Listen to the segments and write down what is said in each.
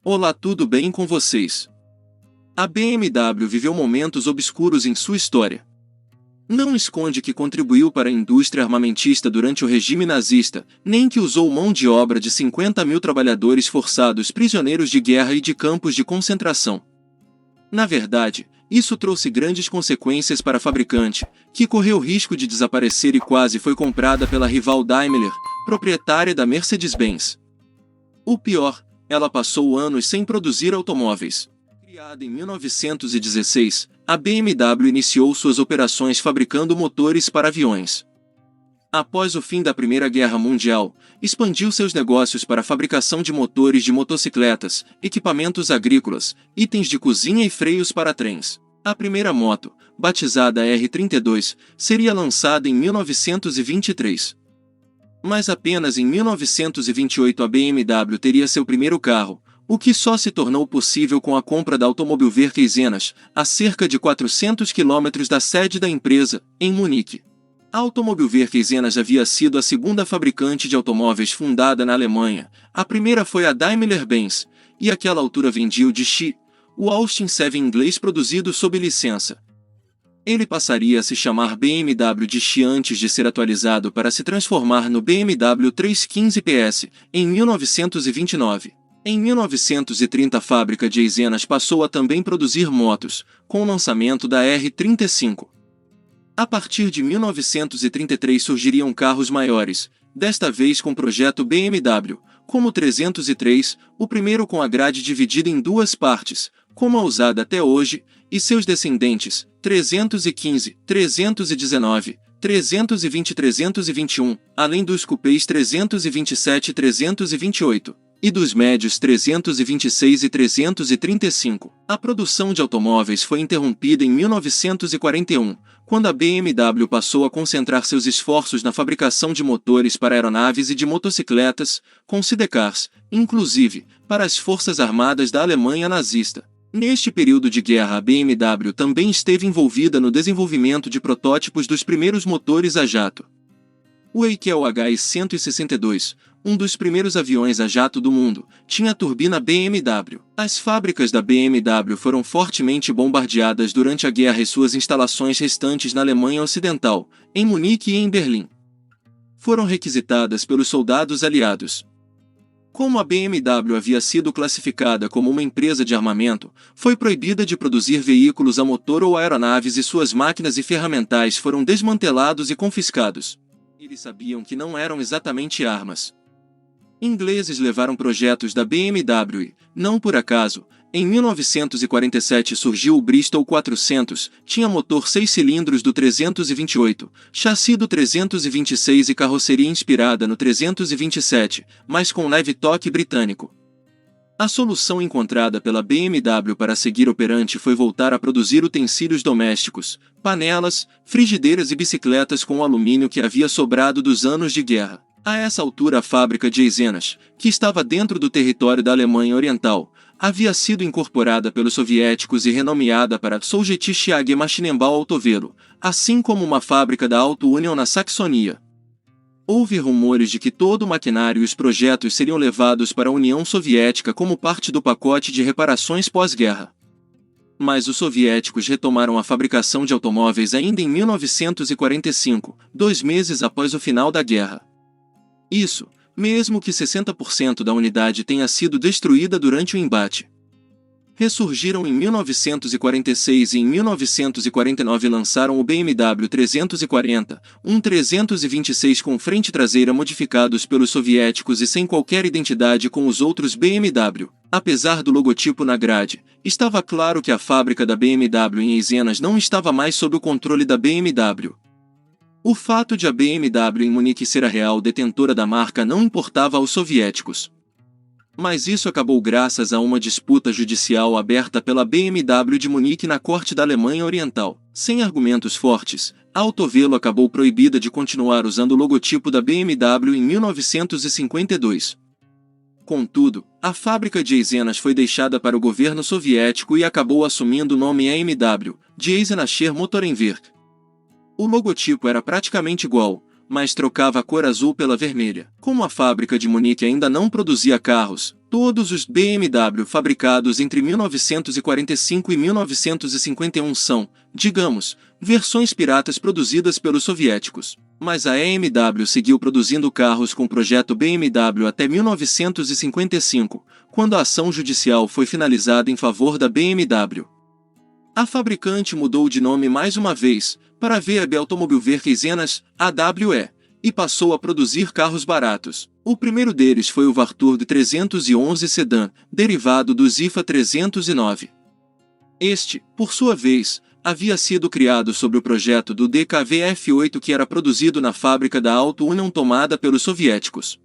Olá, tudo bem com vocês? A BMW viveu momentos obscuros em sua história. Não esconde que contribuiu para a indústria armamentista durante o regime nazista, nem que usou mão de obra de 50 mil trabalhadores forçados prisioneiros de guerra e de campos de concentração. Na verdade, isso trouxe grandes consequências para a fabricante, que correu risco de desaparecer e quase foi comprada pela rival Daimler, proprietária da Mercedes-Benz. O pior, ela passou anos sem produzir automóveis. Criada em 1916, a BMW iniciou suas operações fabricando motores para aviões. Após o fim da Primeira Guerra Mundial, expandiu seus negócios para a fabricação de motores de motocicletas, equipamentos agrícolas, itens de cozinha e freios para trens. A primeira moto, batizada R32, seria lançada em 1923. Mas apenas em 1928 a BMW teria seu primeiro carro, o que só se tornou possível com a compra da Automobilwerke Eisenach, a cerca de 400 quilômetros da sede da empresa, em Munique. A Automobilwerke Eisenach havia sido a segunda fabricante de automóveis fundada na Alemanha, a primeira foi a Daimler-Benz, e àquela altura vendia o Dixi, o Austin 7 inglês produzido sob licença. Ele passaria a se chamar BMW Dixi antes de ser atualizado para se transformar no BMW 315 PS, em 1929. Em 1930 a fábrica de Eisenach passou a também produzir motos, com o lançamento da R35. A partir de 1933 surgiriam carros maiores, desta vez com o projeto BMW, como o 303, o primeiro com a grade dividida em duas partes, como a usada até hoje, e seus descendentes, 315, 319, 320 e 321, além dos cupês 327 e 328, e dos médios 326 e 335. A produção de automóveis foi interrompida em 1941, quando a BMW passou a concentrar seus esforços na fabricação de motores para aeronaves e de motocicletas, com sidecars, inclusive, para as forças armadas da Alemanha nazista. Neste período de guerra a BMW também esteve envolvida no desenvolvimento de protótipos dos primeiros motores a jato. O Heinkel HE-162, um dos primeiros aviões a jato do mundo, tinha turbina BMW. As fábricas da BMW foram fortemente bombardeadas durante a guerra e suas instalações restantes na Alemanha Ocidental, em Munique e em Berlim foram requisitadas pelos soldados aliados. Como a BMW havia sido classificada como uma empresa de armamento, foi proibida de produzir veículos a motor ou aeronaves e suas máquinas e ferramentais foram desmantelados e confiscados. Eles sabiam que não eram exatamente armas. Ingleses levaram projetos da BMW e, não por acaso, em 1947 surgiu o Bristol 400, tinha motor 6 cilindros do 328, chassi do 326 e carroceria inspirada no 327, mas com leve toque britânico. A solução encontrada pela BMW para seguir operante foi voltar a produzir utensílios domésticos, panelas, frigideiras e bicicletas com o alumínio que havia sobrado dos anos de guerra. A essa altura a fábrica de Eisenach, que estava dentro do território da Alemanha Oriental, havia sido incorporada pelos soviéticos e renomeada para Sowjetische AG Maschinenbau Autovelo, assim como uma fábrica da Auto Union na Saxonia. Houve rumores de que todo o maquinário e os projetos seriam levados para a União Soviética como parte do pacote de reparações pós-guerra. Mas os soviéticos retomaram a fabricação de automóveis ainda em 1945, 2 meses após o final da guerra. Isso, mesmo que 60% da unidade tenha sido destruída durante o embate. Ressurgiram em 1946 e em 1949 lançaram o BMW 340, um 326 com frente traseira modificados pelos soviéticos e sem qualquer identidade com os outros BMW. Apesar do logotipo na grade, estava claro que a fábrica da BMW em Eisenach não estava mais sob o controle da BMW. O fato de a BMW em Munique ser a real detentora da marca não importava aos soviéticos. Mas isso acabou graças a uma disputa judicial aberta pela BMW de Munique na corte da Alemanha Oriental. Sem argumentos fortes, a Autovelo acabou proibida de continuar usando o logotipo da BMW em 1952. Contudo, a fábrica de Eisenach foi deixada para o governo soviético e acabou assumindo o nome EMW, de Eisenacher Motorenwerk. O logotipo era praticamente igual, mas trocava a cor azul pela vermelha. Como a fábrica de Munique ainda não produzia carros, Todos os BMW fabricados entre 1945 e 1951 são, digamos, versões piratas produzidas pelos soviéticos. Mas a BMW seguiu produzindo carros com o projeto BMW até 1955, quando a ação judicial foi finalizada em favor da BMW. A fabricante mudou de nome mais uma vez, para VEB Automobilwerkzeugen, AWE, e passou a produzir carros baratos. O primeiro deles foi o Warthog 311 Sedan, derivado do Zifa 309. Este, por sua vez, havia sido criado sob o projeto do DKV F8 que era produzido na fábrica da Auto Union tomada pelos soviéticos.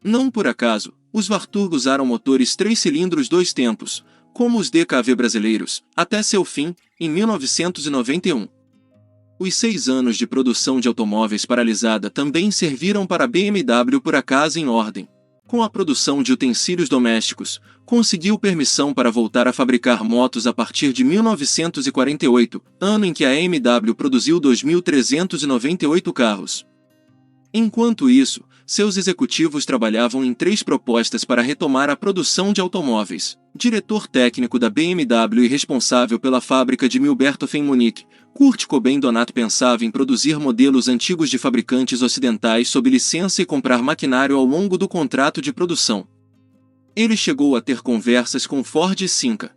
Não por acaso, os Warthog usaram motores 3 cilindros 2 tempos, como os DKV brasileiros, até seu fim, em 1991. Os 6 anos de produção de automóveis paralisada também serviram para a BMW por acaso em ordem. Com a produção de utensílios domésticos, conseguiu permissão para voltar a fabricar motos a partir de 1948, ano em que a BMW produziu 2.398 carros. Enquanto isso, seus executivos trabalhavam em 3 propostas para retomar a produção de automóveis. Diretor técnico da BMW e responsável pela fábrica de Milberthof em Munique, Kurt Cobain Donato pensava em produzir modelos antigos de fabricantes ocidentais sob licença e comprar maquinário ao longo do contrato de produção. Ele chegou a ter conversas com Ford e Simca.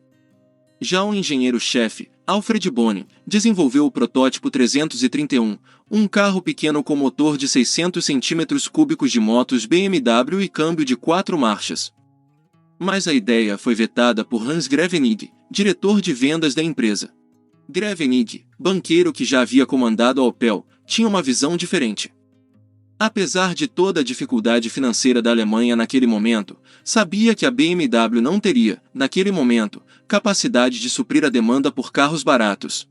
Já o engenheiro-chefe, Alfred Bonin, desenvolveu o protótipo 331, um carro pequeno com motor de 600 cm3 de motos BMW e câmbio de 4 marchas. Mas a ideia foi vetada por Hans Grevenig, diretor de vendas da empresa. Grevenig, banqueiro que já havia comandado a Opel, tinha uma visão diferente. Apesar de toda a dificuldade financeira da Alemanha naquele momento, sabia que a BMW não teria, naquele momento, capacidade de suprir a demanda por carros baratos.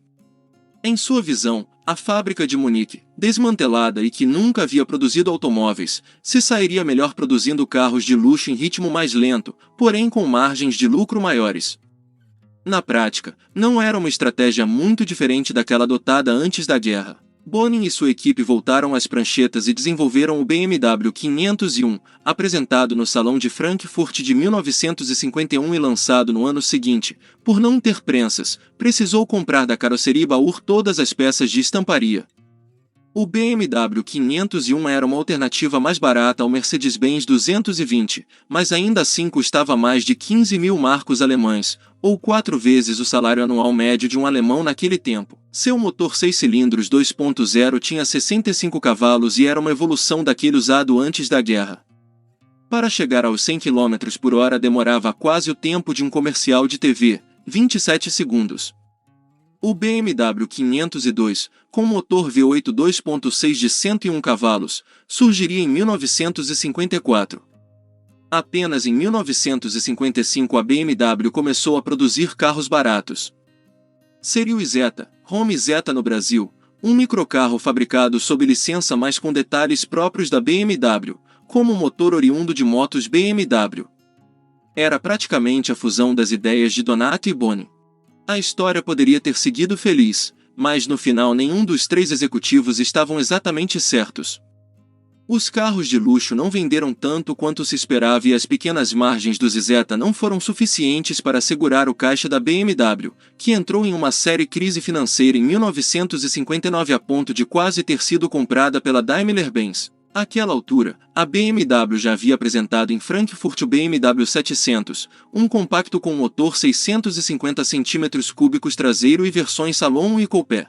Em sua visão, a fábrica de Munique, desmantelada e que nunca havia produzido automóveis, se sairia melhor produzindo carros de luxo em ritmo mais lento, porém com margens de lucro maiores. Na prática, não era uma estratégia muito diferente daquela adotada antes da guerra. Bonin e sua equipe voltaram às pranchetas e desenvolveram o BMW 501, apresentado no Salão de Frankfurt de 1951 e lançado no ano seguinte. Por não ter prensas, precisou comprar da carroceria Baur todas as peças de estamparia. O BMW 501 era uma alternativa mais barata ao Mercedes-Benz 220, mas ainda assim custava mais de 15 mil marcos alemães, ou 4 vezes o salário anual médio de um alemão naquele tempo. Seu motor 6 cilindros 2.0 tinha 65 cavalos e era uma evolução daquele usado antes da guerra. Para chegar aos 100 km por hora demorava quase o tempo de um comercial de TV, 27 segundos. O BMW 502, com motor V8 2.6 de 101 cavalos, surgiria em 1954. Apenas em 1955 a BMW começou a produzir carros baratos. Seria o Isetta, Home Isetta no Brasil, um microcarro fabricado sob licença mas com detalhes próprios da BMW, como motor oriundo de motos BMW. Era praticamente a fusão das ideias de Donato e Bonin. A história poderia ter seguido feliz, mas no final nenhum dos 3 executivos estavam exatamente certos. Os carros de luxo não venderam tanto quanto se esperava e as pequenas margens do Isetta não foram suficientes para segurar o caixa da BMW, que entrou em uma séria crise financeira em 1959 a ponto de quase ter sido comprada pela Daimler-Benz. Àquela altura, a BMW já havia apresentado em Frankfurt o BMW 700, um compacto com motor 650 cm3 traseiro e versões salão e coupé.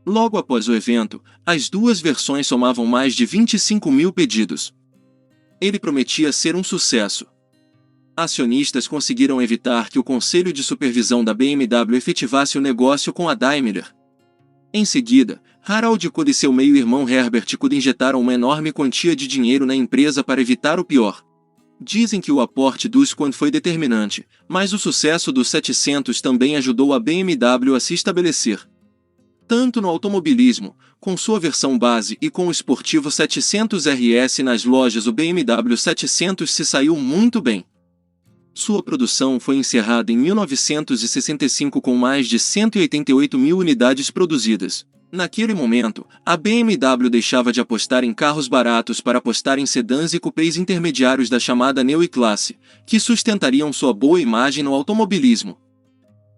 Logo após o evento, as 2 versões somavam mais de 25 mil pedidos. Ele prometia ser um sucesso. Acionistas conseguiram evitar que o conselho de supervisão da BMW efetivasse o negócio com a Daimler. Em seguida, Harald Kudd e seu meio-irmão Herbert Kudd injetaram uma enorme quantia de dinheiro na empresa para evitar o pior. Dizem que o aporte dos Kudd foi determinante, mas o sucesso do 700 também ajudou a BMW a se estabelecer. Tanto no automobilismo, com sua versão base e com o esportivo 700 RS nas lojas, o BMW 700 se saiu muito bem. Sua produção foi encerrada em 1965 com mais de 188 mil unidades produzidas. Naquele momento, a BMW deixava de apostar em carros baratos para apostar em sedãs e cupês intermediários da chamada Neo E-Classe, que sustentariam sua boa imagem no automobilismo.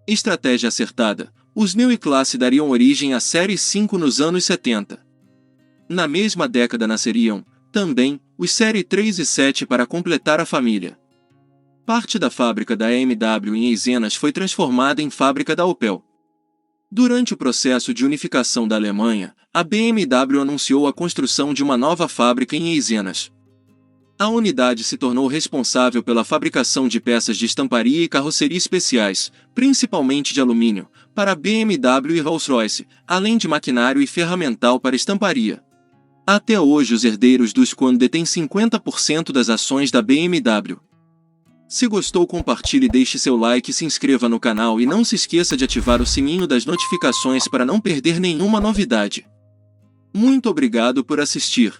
Estratégia acertada, os Neo E-Classe dariam origem à Série 5 nos anos 70. Na mesma década nasceriam, também, os Série 3 e 7 para completar a família. Parte da fábrica da BMW em Eisenach foi transformada em fábrica da Opel. Durante o processo de unificação da Alemanha, a BMW anunciou a construção de uma nova fábrica em Eisenach. A unidade se tornou responsável pela fabricação de peças de estamparia e carroceria especiais, principalmente de alumínio, para a BMW e Rolls-Royce, além de maquinário e ferramental para estamparia. Até hoje os herdeiros do Scania detêm 50% das ações da BMW. Se gostou, compartilhe, deixe seu like e se inscreva no canal e não se esqueça de ativar o sininho das notificações para não perder nenhuma novidade. Muito obrigado por assistir.